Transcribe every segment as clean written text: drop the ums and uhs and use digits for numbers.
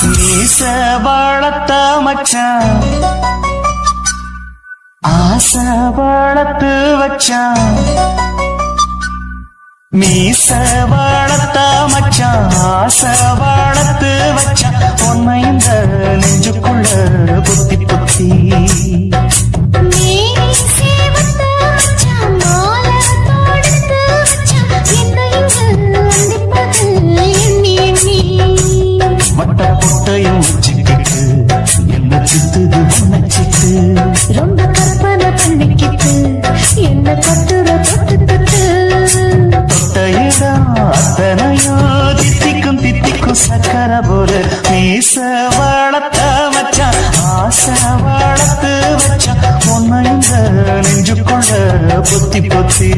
மீச வளர்த்த மச்சான் ஆசை வளர்த்து வச்சான் மீச வளர்த்த மச்சான் ஆசை வளர்த்து வச்சான் உன்னை இந்த நெஞ்சுக்குள்ள புத்தி புத்தி மட்ட பொட்டையும் வச்சுக்கிட்டு என்ன சித்துது உன்னை சித்து ரொம்ப கற்பனை பண்ணிக்கிட்டு என்ன கட்டுற தொட்டு தொட்டு தொட்டையிடம் அத்தனையோ தித்திக்கும் தித்திக்கும் சக்கர போல மீச வளர்த்த மச்சான் ஆசை வளர்த்து வச்சான் உன்னை இந்த நெஞ்சுக்குள்ள பொத்தி பொத்தி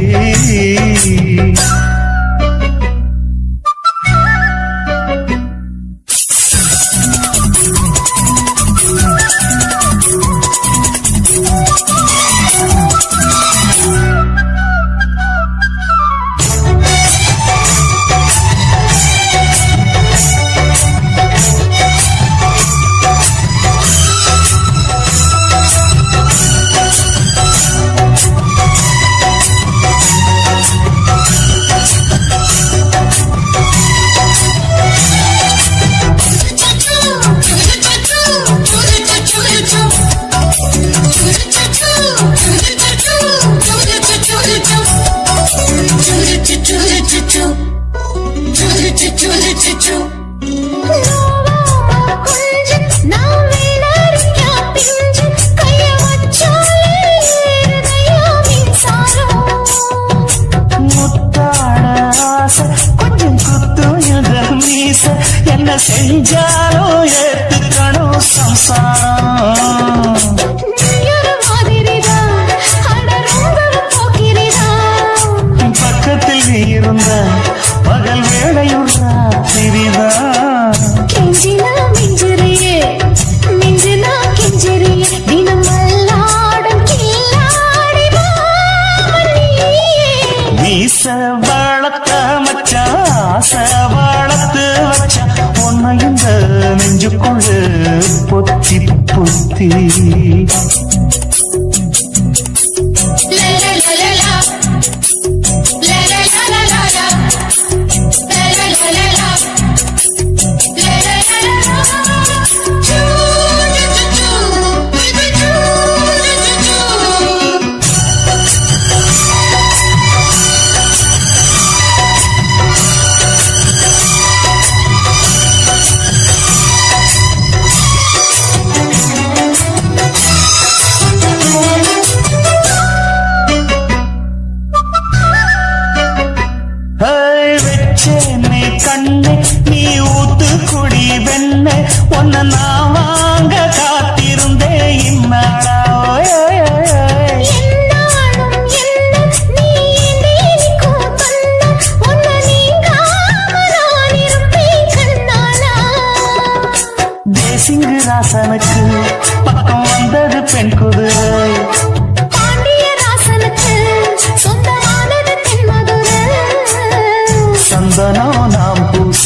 கொஞ்சம் குத்துயத மீச என்ன செஞ்சாலும் ஏத்துக்கணும் சம்சாரம் பக்கத்தில் நீ இருந்த பகல் வேளையுள்ள திரிதான் கெஞ்சினா மிஞ்சிறியே மிஞ்சினா கெஞ்சிறியே தினம் மல்லாடும் கில்லாடி மீச வளர்த்த மச்சான் ஆசை வளர்த்து வச்சான் உன்னை இந்த நெஞ்சுக்குள்ள பொத்தி பொத்தி வெச்சேனே கண்ணே நீ ஊத்து குடி வெண்ண உன்னை நான் வாங்க காத்திருந்தே இன்னாடா தேசிங்கு ராசனுக்கு பக்கம் வந்தது பெண் குதிரை சந்தனம் நாம் பூச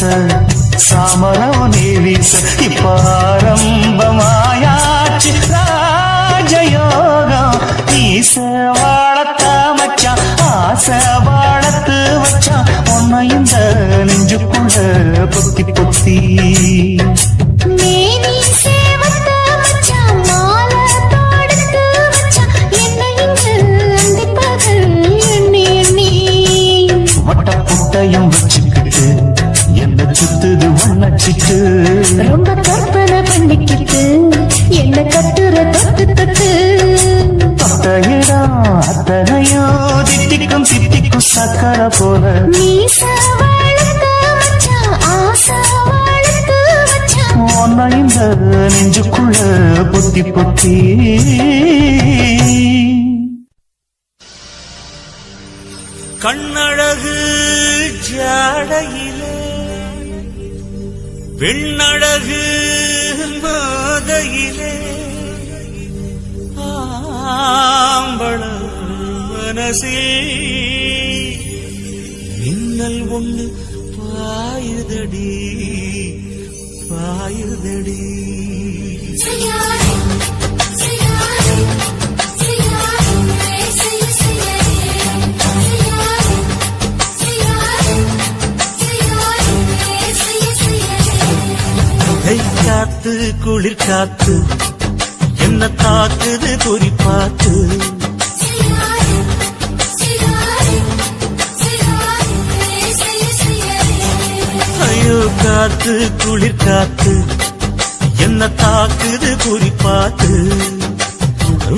சாமரம் நீ வீச இப்ப ஆரம்பமாயாச்சு ராஜயோகம் ஈச வளர்த்த மச்சான் ஆசை வளர்த்து வச்சான் உன்னை இந்த நெஞ்சுக்குள்ள பொத்தி பொத்தி வச்சுக்கிட்டு என்ன சுத்துது உன்னச்சிட்டு ரொம்ப கற்பனை பண்ணிக்கிட்டு என்ன கட்டுற தொட்டு தொட்டு தொட்டையிடம் அத்தனையோ தித்திக்கும் தித்திக்கும் சக்கர போல உன்னை இந்த நெஞ்சுக்குள்ள பொத்தி பொத்தி கண்ணழகு ஜாடையிலே பெண்ணழகு மாதையிலே மனசில் மின்னல் ஒண்ணு பாயுதடி பாயுதடி. காத்து குளிர் காத்து என்ன தாக்குது குறி பார்த்து. ஐயோ காத்து குளிர் காத்து என்ன தாக்குது குறி பார்த்து.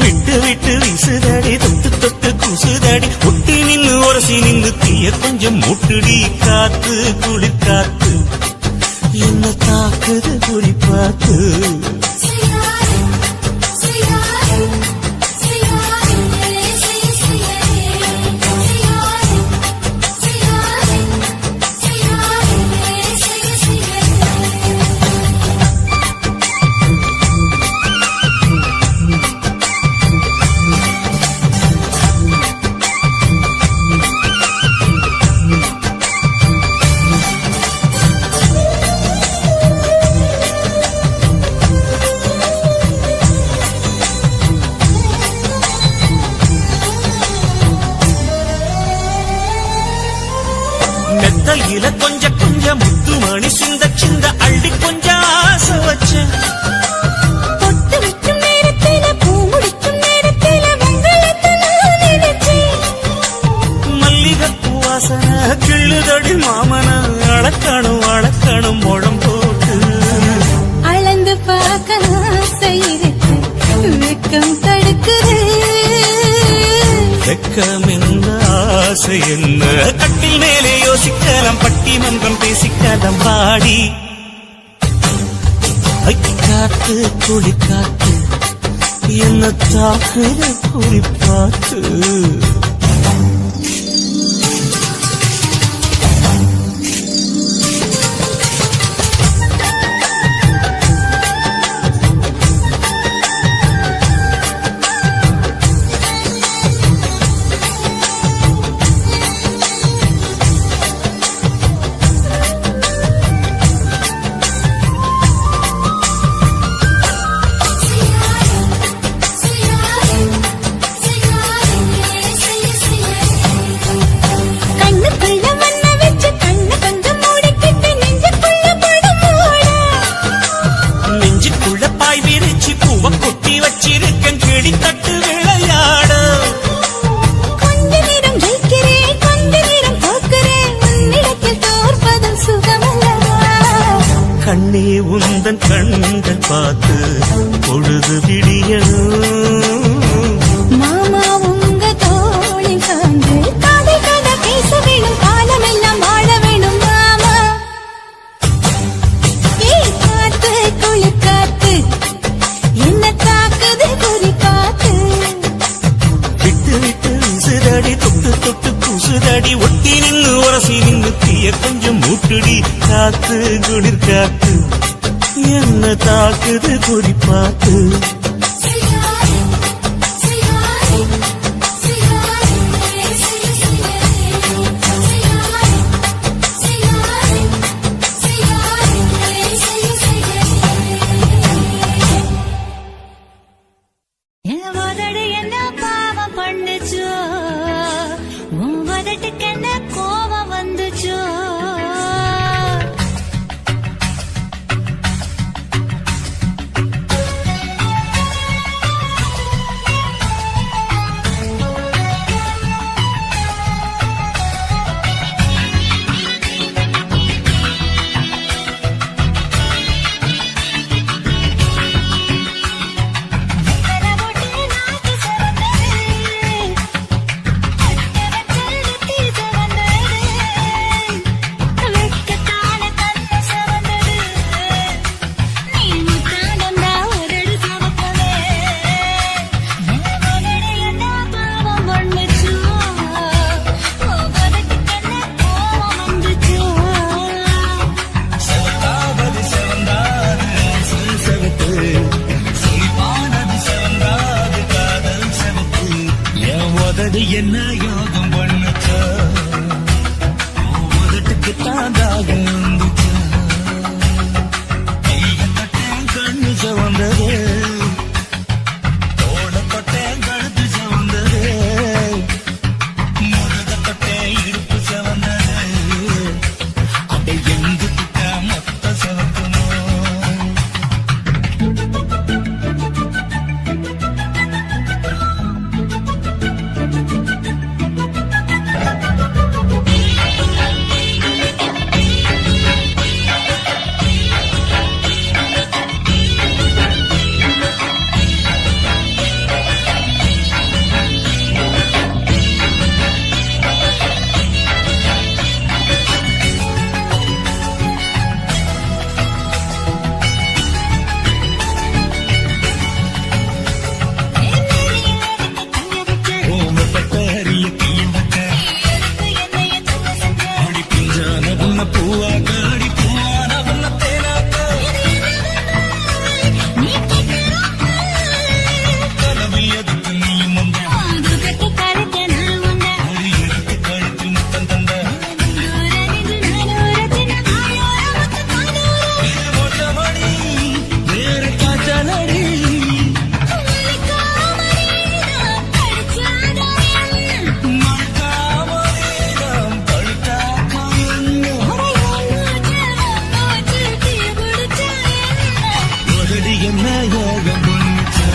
விட்டு விட்டு வீசுதடி தொட்டு தொட்டு குசுதடி ஒட்டி நின்னு உரசி நின்னு தீய கொஞ்சம் மூட்டுடி. காத்து குளிர் காத்து என்ன தாக்குது குறி பார்த்து. மெத்தையில கொஞ்சம் கொஞ்சம் முத்து மணி சிந்த சிந்த அள்ளி கொஞ்சம் ஆசை வச்சேன். பொட்டு வைக்கும் நேரத்தில பூ முடிக்கும் நேரத்தில மங்களத்தை நான் நினைச்சேன். மல்லிகைப்பூ வாசனை கிள்ளுதடி மாமன அளக்கணும் அளக்கணும் முழம் போட்டு. அளந்து பார்க்க ஆசை இருக்கு வெக்கம் தடுக்குது. வெக்கம் என்ன ஆசை என்ன கட்டில் மேலே யோசிக்கலாம் பட்டி மன்றம் பேசிக்கலாம் பாடி. காத்து குளி காத்து என்ன தாக்குது குறி பார்த்து. கண்ணே உந்தன் கண்கள் பார்த்து பொழுது விடியணும். மாமா உங்க தோளில் சார்ந்து காதல் கதை பேச வேணும் காலமெல்லாம் வாழ வேணும் மாமா. காத்து குளிர் காத்து என்ன தாக்குது குறி பார்த்து. விட்டு விட்டு விசுதடி தொட்டு தொட்டு குசுதடி ஒட்டி நின்னு உரசி நின்னு தீய கொஞ்சம் மூட்டுடி. காத்து குளிர் காத்து என்ன தாக்குது குறி பார்த்து. என்ன பாவம் பண்ணுச்சோ உன் வதட்டுக்கு என்ன கோபம் வந்துச்சோ. வந்த உதடு என்ன யோகம் பண்ணுச்சா உதட்டுக்கு தான் தாகம் வந்துச்சா கைய தொட்டேன் கண்ணு சவந்தது தோட தொட்டேன் கழுத்து சவந்தது முருக தொட்டேன் இடுப்பு சவந்தது அதை எங்கு கிட்ட மொத்த சவக்குமோ என்ன யோகம் பண்ணுச்சா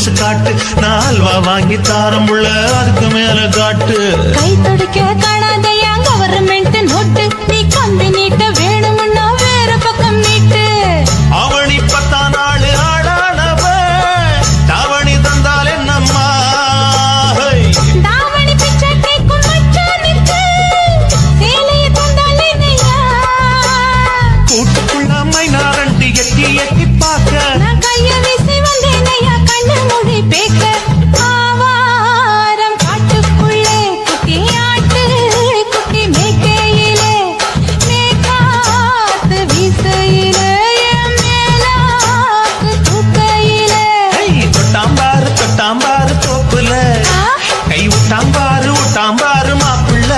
மனசு காட்டு நான் அல்வா வாங்கி தாரம் உள்ள அதுக்கு மேல காட்டு கை துடிக்க காணாதையா கவர்மெண்ட் நோட்டு நீ கம்பி நீட்ட வேணும்னா வேற பக்கம் நீட்டு அவனி 10 நாள் ஆடானவ தாவணி தந்தால் என்னம்மா தாவணி பிச்சை கேக்கும் மச்சானுக்கு சேலைய தந்தால் என்னையா கூட்டுக்குள்ள மைனா ரெண்டு எட்டி எட்டி பார்க்க நான் கைய வீசி வந்தேனையா கண்ணு மொழி பேக்க ஆவாரம் காட்டுக்குள்ளே குட்டி ஆட்டு குட்டி மேய்க்கையிலே மேக்காத்து வீசையிலே என் மேலாக்கு தூக்கையிலே தொட்டாம்பாரு தோப்புல கை விட்டாம்பாரு மாப்பிள்ள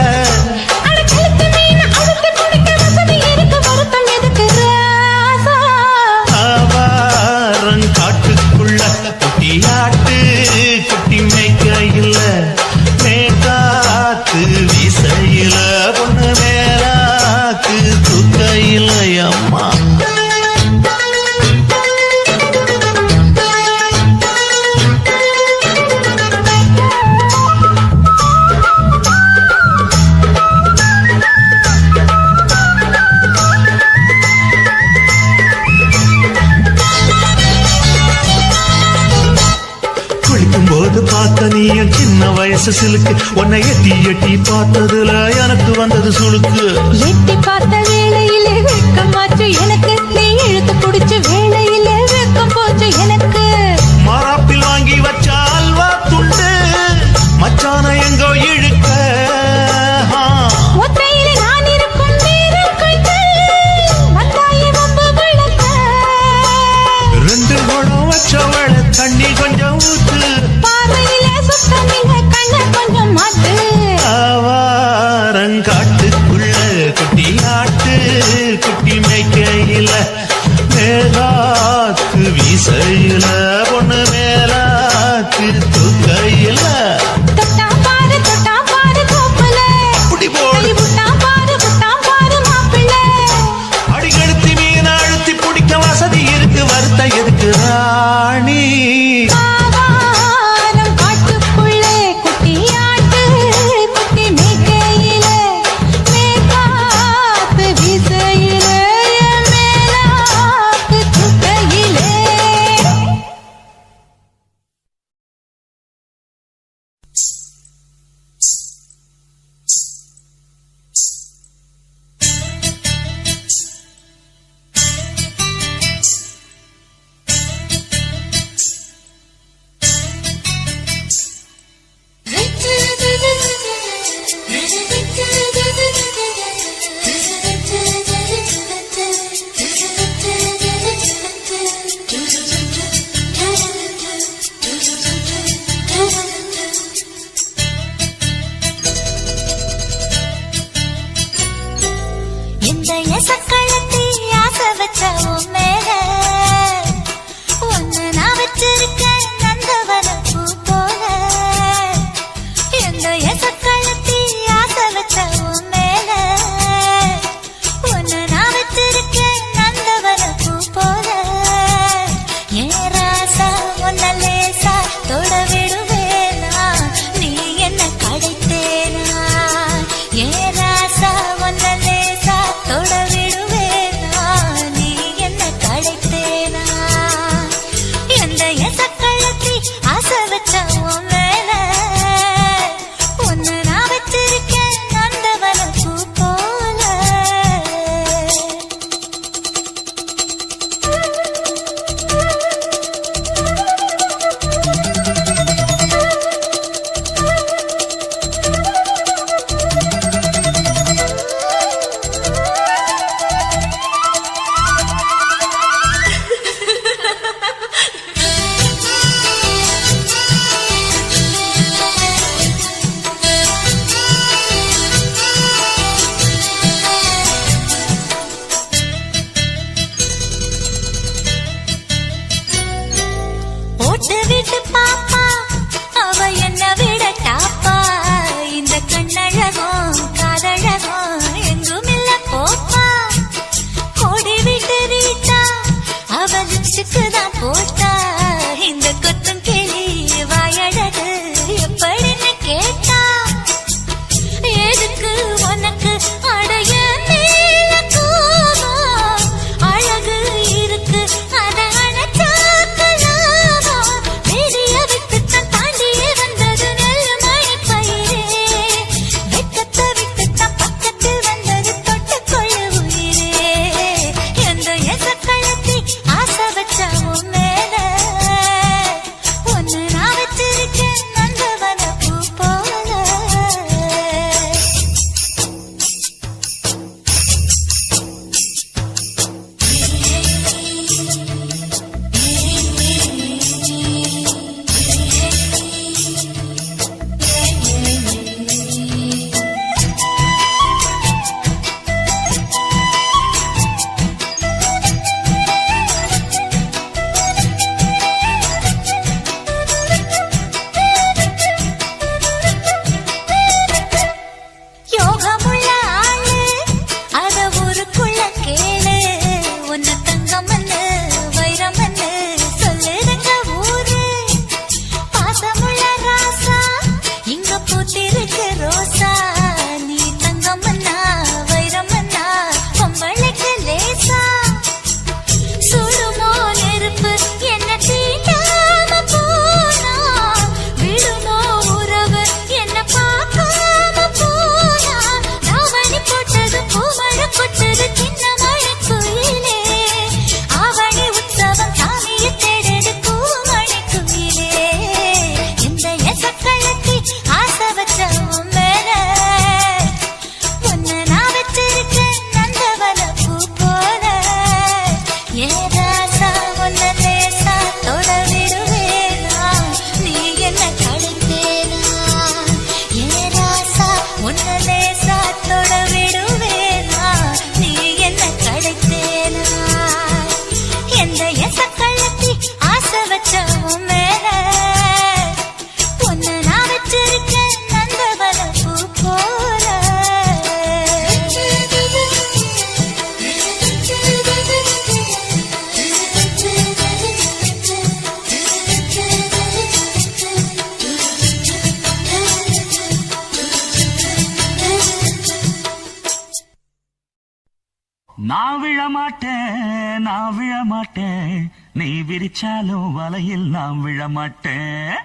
அட கழுத்து மீன் அழுத்து குடிக்க வசதி இருக்கு வருத்தம் எதுக்கு ராசா ஆவாரம் காட்டுக்குள்ள குட்டியாட்டு குட்டி மேய்க்கையில மேக்காத்து வீசையில பொண்ணு மேலாக்கு தூக்கையில அம்மா குளிக்கும் போது பார்த்த நீ என் சின்ன வயசு சிலுக்கு உன்னை எட்டி எட்டி பார்த்ததுல எனக்கு வந்தது சுளுக்கு எட்டி பார்த்த வேளையிலே வெட்கமாச்சு எனக்கு நீ இழுத்து புடிச்ச வேளையிலே வெட்கம் போச்சு எனக்கு மராப்பில் வாங்கி வச்ச அல்வா துண்டு மச்சான எங்கோ இழுக்க ஒத்தையிலே நான் இருக்கும் நேரம் கண்டு வந்தாயே வம்பு விளக்க 2 குடம் வச்சவள தண்ணி கொஞ்சம் ஊத்து பார்வையிலே சுத்தமில்லை கண்ண கொஞ்சம் மாத்து ஆவாரங்காட்டுக்குள்ள குட்டியாட்டு குட்டி மேய்க்கையில மேலாக்கு வீசையில பொண்ணு மேலாக்கு தூக்கையில தொட்டா பாரு தோப்புல அப்படி போடு கை விட்டா பாரு மாப்பிள்ளை அடிக்கடுத்தி மீன் அழுத்தி பிடிக்க வசதி இருக்கு வருத்த எதுக்கு ராணி ஆவாரம் காட்டுக்குள்ளே குட்டி ஆட்டு குட்டி மேய்க்கையிலே மேக்காத்து வீசையிலே என் மேலாக்கு தூக்கையிலே நான் விழமாட்டேன் நான் விழமாட்டேன் நீ விரிச்சாலும் வலையில் நான் விழமாட்டேன்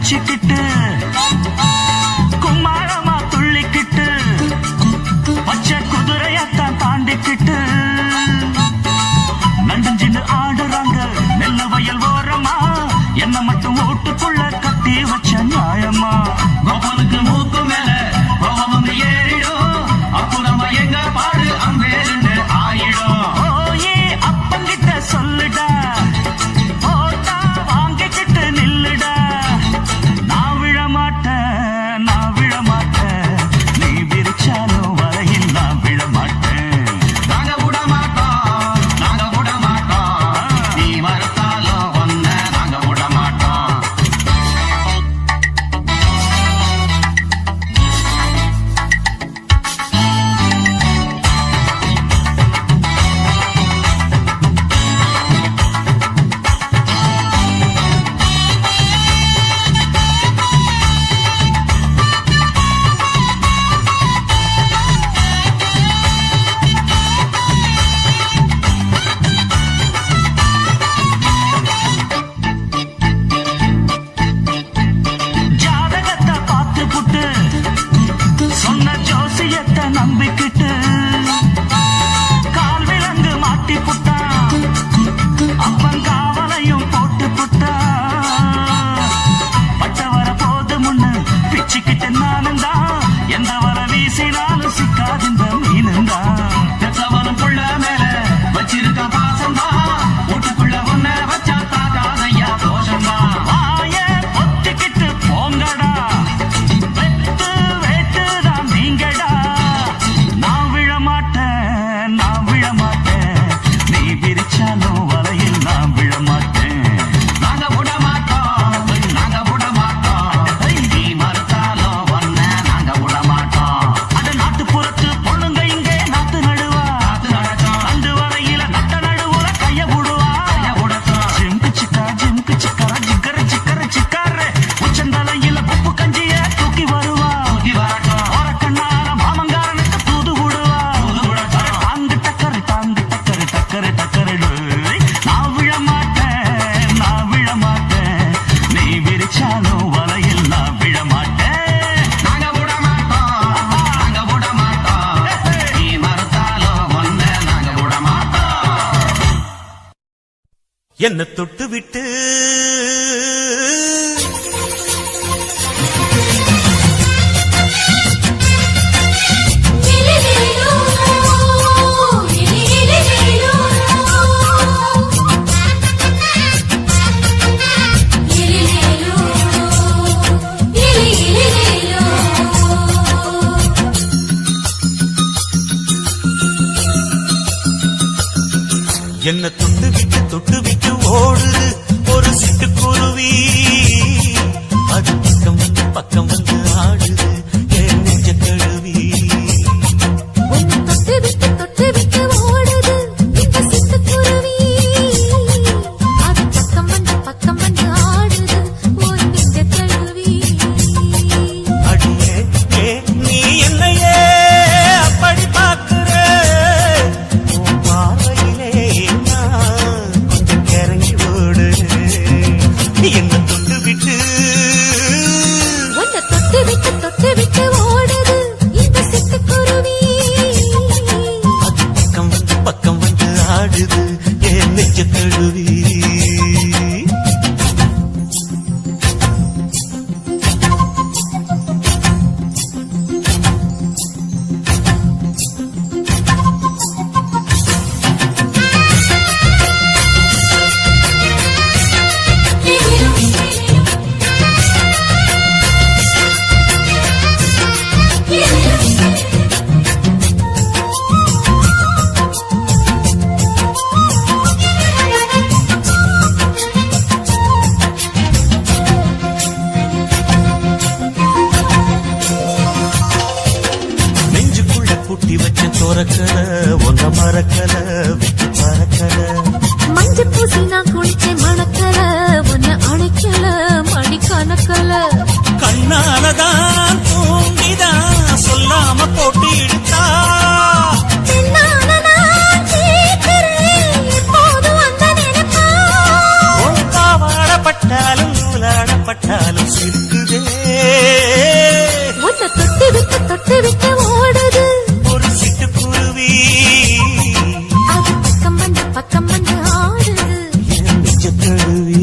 வச்சுக்கிட்டு கும்மாளமா துள்ளிக்கிட்டு பச்சை குதிரையத்தான் தாண்டிக்கிட்டு நண்டஞ்சின்னு ஆடுறாங்க நெல்ல வயல் ஓரமா என்ன மட்டும் ஓட்டுக்குள்ள கட்டி வச்ச நியாயமா கோபாலுக்கு மூக்கு மேல கோபம் ஏறிடும் அப்புறம் எங்க பாடு அம்பேருந்து ஆயிடும் ஓயே அப்பங்கிட்ட சொல்லுடா நம்பிக்கிட்டு கால் விலங்கு மாட்டி புட்டா அப்பன் காவலையும் போட்டு புட்டா பட்ட வர போது முன்னு பிச்சுக்கிட்டு நானும் தான் எந்த வர வீசினாலும் சிக்காதிந்த மீனும் தான் பெற்றவனும் புள்ள மேல வச்சிருக்க பாசம் தான் வீட்டுக்குள்ள ஒன்ன வச்சா தாக்காதையா தோஷம் தான் வாய பொத்திக்கிட்டு போங்கடா வெட்டு வேட்டு தான் நீங்கடா என்ன தொட்டு விட்டு என்ன தொட்டு விட்டு ஓடுது ஒரு சிட்டுக்குருவி பறக்கல ஒன்ன மறக்கல விட்டு பறக்கல மஞ்ச பூசி நான் குளிச்சேன் மணக்கல உன்னை அணைக்கல மணி கணக்கல கண்ணாலதான் தூண்டிதான் சொல்லாம போட்டு இழுத்தா பட்டாலும் நூலாடப்பட்டாலும் சிரிக்குதே உன்னை தொட்டு விட்டு ஓடுது ஒரு சிட்டுக்குருவி அது பக்கம் வந்து ஆடுது என் நெஞ்சத் தழுவி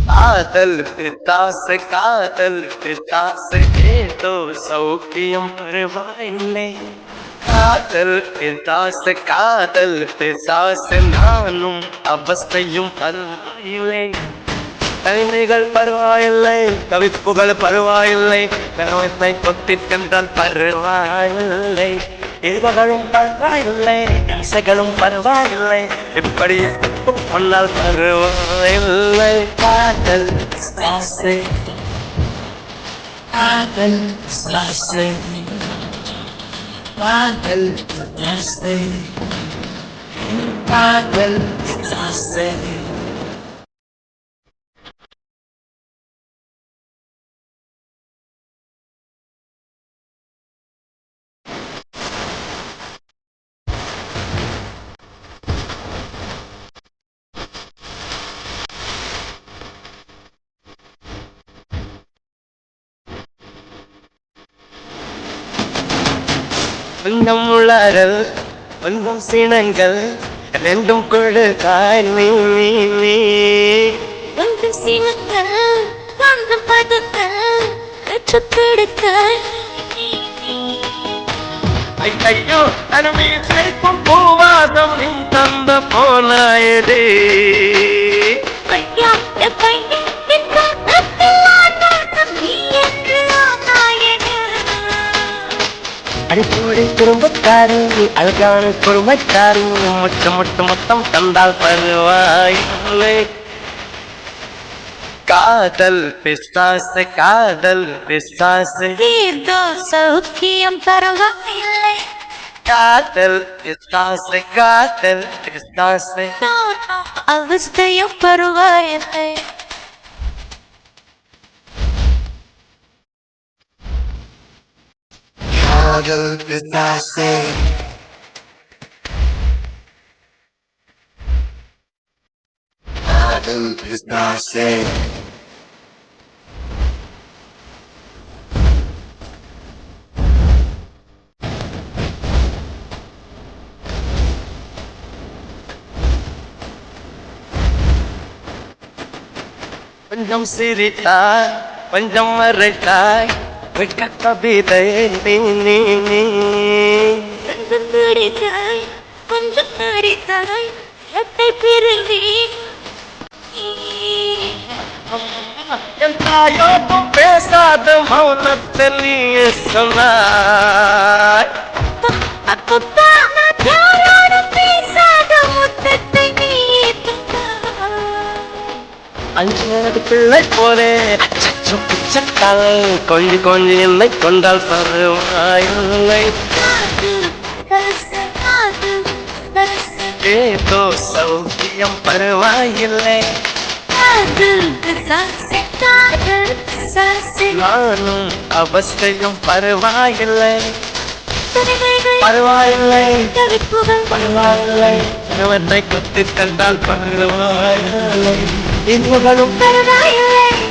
காதல் பித்தாசு காதல் பித்தாசு ஏதோ சௌக்கியம் பரவாயில்லை காதல் பித்தாசு நானும் அவஸ்தையும் பரவாயில்லை தனிமைகள் பரவாயில்லை கவிப்புகள் பரவாயில்லை கனவத்தை கொத்தி சென்றால் பரவாயில்லை இருவகளும் பரவாயில்லை இசைகளும் பரவாயில்லை இப்படி சொன்னால் பரவாயில்லை காதல் ஆசை காதல் ஆசை காதல் ஆசை காதல் ஆசை கொஞ்சம் உளறல் கொஞ்சம் சினங்கள் ரெண்டும் கொடுக்காய் நீ வந்து சிவங்கள் வந்து பதுங்கள் கற்றுக்கெடுக்க ஐயோ அனுமி சேர்க்கும் பூவாதம் நீ தந்த போனாயதே ஐயா பையன் அடிப்பொடி குடும்பக்காரு அழகான குடும்பக்காரு மொத்தம் தந்தால் பருவாயில்லை காதல் பிசாசு ஏதோ சௌக்கியம் பரவாயில்லை காதல் பிசாசு அவஸ்தையும் பரவாயில்லை காதல் பிசாசு கொஞ்சம் சிரித்தாய் கொஞ்சம் மறைத்தாய் வெட்க கவிதை நீ கொஞ்சம் நடித்தாய் கொஞ்சம் நடித்தாய் எத்தை பிறந்தி என் தாயோடும் பேசாத மௌனத்தில் நீ சொன்னாய் அஞ்சு பிள்ளை போலே பிச்சக்கால் கொஞ்சி என்னை கொண்டால் பருவாயில்லை ஏதோ சௌக்கியம் பரவாயில்லை நானும் அவஸ்தையும் பரவாயில்லை பரவாயில்லை பரவாயில்லை அவனை கொத்து கண்டால் பரவாயில்லை இன்பங்களும்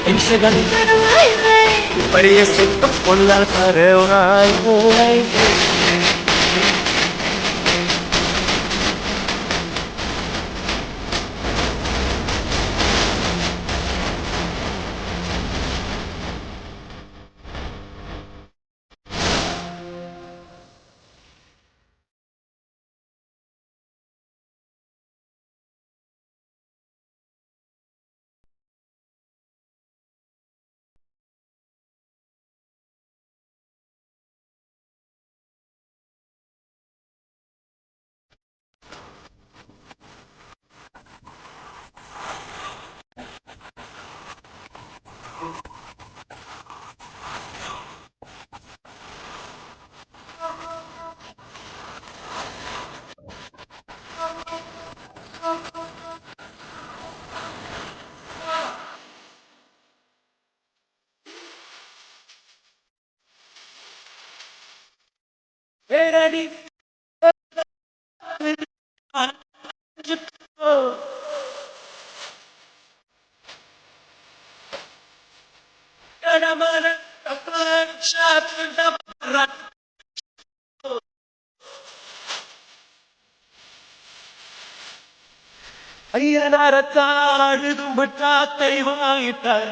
இம்சங்களும் இப்படியே சுத்தம் கொண்டால் பரவாயில்லை ஐயனாரத்தாழுதும் பட்டாத்தை வாங்கிட்டார்